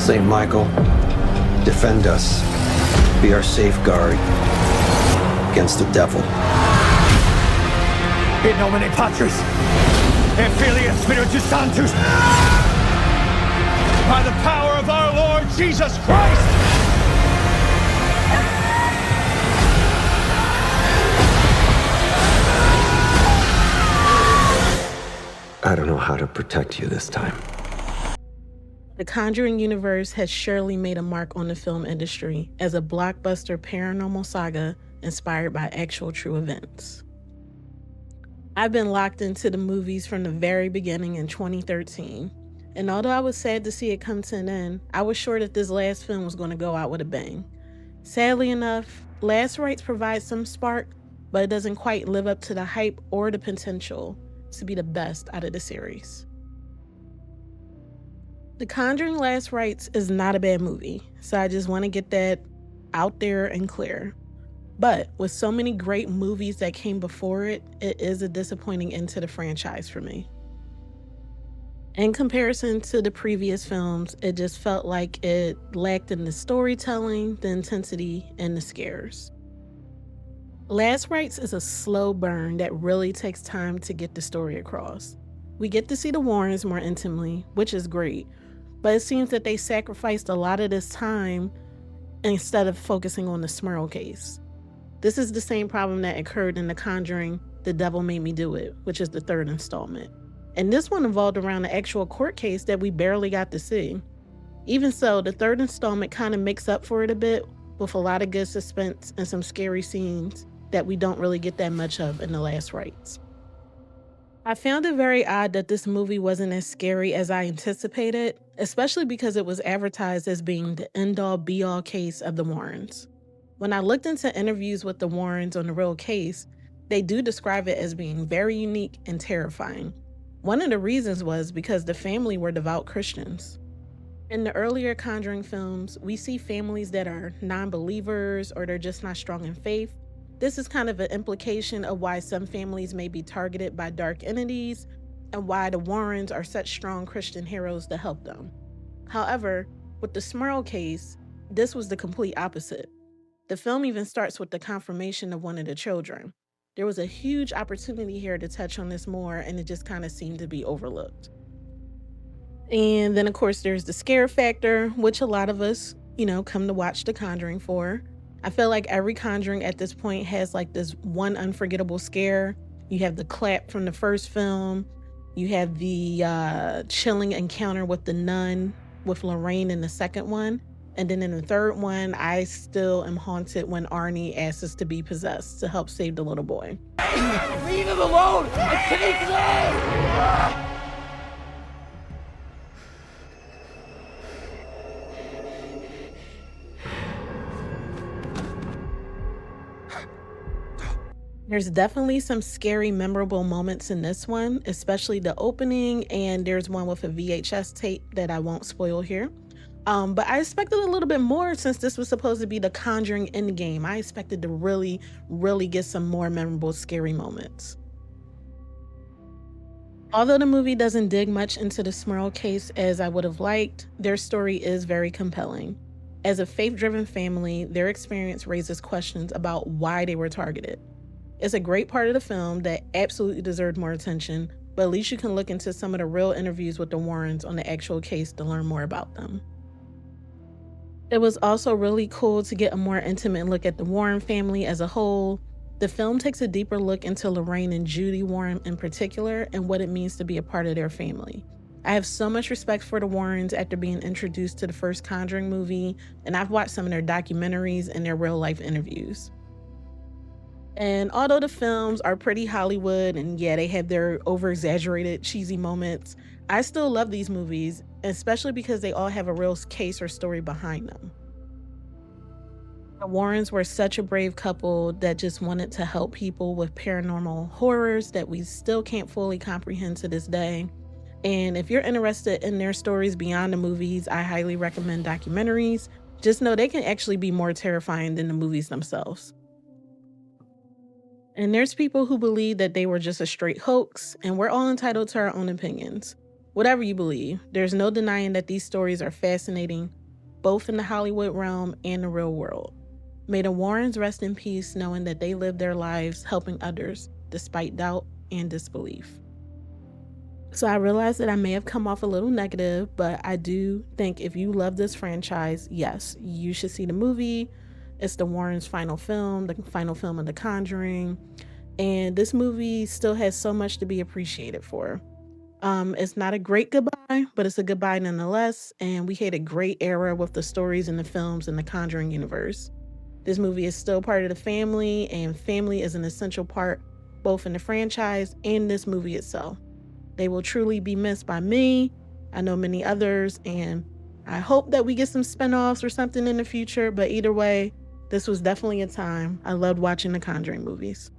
St. Michael, defend us. Be our safeguard against the devil. In nomine Patris, et Filii et Spiritus Sanctus, by the power of our Lord Jesus Christ! I don't know how to protect you this time. The Conjuring universe has surely made a mark on the film industry as a blockbuster paranormal saga inspired by actual true events. I've been locked into the movies from the very beginning in 2013, and although I was sad to see it come to an end, I was sure that this last film was going to go out with a bang. Sadly enough, Last Rites provides some spark, but it doesn't quite live up to the hype or the potential to be the best out of the series. The Conjuring Last Rites is not a bad movie, so I just want to get that out there and clear. But with so many great movies that came before it, it is a disappointing end to the franchise for me. In comparison to the previous films, it just felt like it lacked in the storytelling, the intensity, and the scares. Last Rites is a slow burn that really takes time to get the story across. We get to see the Warrens more intimately, which is great, but it seems that they sacrificed a lot of this time instead of focusing on the Smurl case. This is the same problem that occurred in The Conjuring, The Devil Made Me Do It, which is the third installment. And this one involved around the actual court case that we barely got to see. Even so, the third installment kind of makes up for it a bit with a lot of good suspense and some scary scenes that we don't really get that much of in The Last Rites. I found it very odd that this movie wasn't as scary as I anticipated, especially because it was advertised as being the end-all be-all case of the Warrens. When I looked into interviews with the Warrens on the real case, they do describe it as being very unique and terrifying. One of the reasons was because the family were devout Christians. In the earlier Conjuring films, we see families that are non-believers or they're just not strong in faith. This is kind of an implication of why some families may be targeted by dark entities and why the Warrens are such strong Christian heroes to help them. However, with the Smurl case, this was the complete opposite. The film even starts with the confirmation of one of the children. There was a huge opportunity here to touch on this more, and it just kind of seemed to be overlooked. And then, of course, there's the scare factor, which a lot of us, come to watch The Conjuring for. I feel like every Conjuring at this point has like this one unforgettable scare. You have the clap from the first film. You have the chilling encounter with the nun with Lorraine in the second one. And then in the third one, I still am haunted when Arnie asks us to be possessed to help save the little boy. Leave him alone! I can't play! There's definitely some scary, memorable moments in this one, especially the opening, and there's one with a VHS tape that I won't spoil here. But I expected a little bit more since this was supposed to be the Conjuring endgame. I expected to really, really get some more memorable, scary moments. Although the movie doesn't dig much into the Smurl case as I would have liked, their story is very compelling. As a faith-driven family, their experience raises questions about why they were targeted. It's a great part of the film that absolutely deserved more attention, but at least you can look into some of the real interviews with the Warrens on the actual case to learn more about them. It was also really cool to get a more intimate look at the Warren family as a whole. The film takes a deeper look into Lorraine and Judy Warren in particular and what it means to be a part of their family. I have so much respect for the Warrens after being introduced to the first Conjuring movie, and I've watched some of their documentaries and their real-life interviews. And although the films are pretty Hollywood, and yeah, they have their over-exaggerated, cheesy moments, I still love these movies, especially because they all have a real case or story behind them. The Warrens were such a brave couple that just wanted to help people with paranormal horrors that we still can't fully comprehend to this day. And if you're interested in their stories beyond the movies, I highly recommend documentaries. Just know they can actually be more terrifying than the movies themselves. And there's people who believe that they were just a straight hoax, and we're all entitled to our own opinions. Whatever you believe, there's no denying that these stories are fascinating, both in the Hollywood realm and the real world. May the Warrens rest in peace knowing that they lived their lives helping others despite doubt and disbelief. So I realize that I may have come off a little negative, but I do think if you love this franchise, yes, you should see the movie. It's the Warrens' final film, the final film of The Conjuring. And this movie still has so much to be appreciated for. It's not a great goodbye, but it's a goodbye nonetheless. And we had a great era with the stories and the films in the Conjuring universe. This movie is still part of the family, and family is an essential part both in the franchise and this movie itself. They will truly be missed by me. I know many others, and I hope that we get some spinoffs or something in the future. But either way, this was definitely a time. I loved watching the Conjuring movies.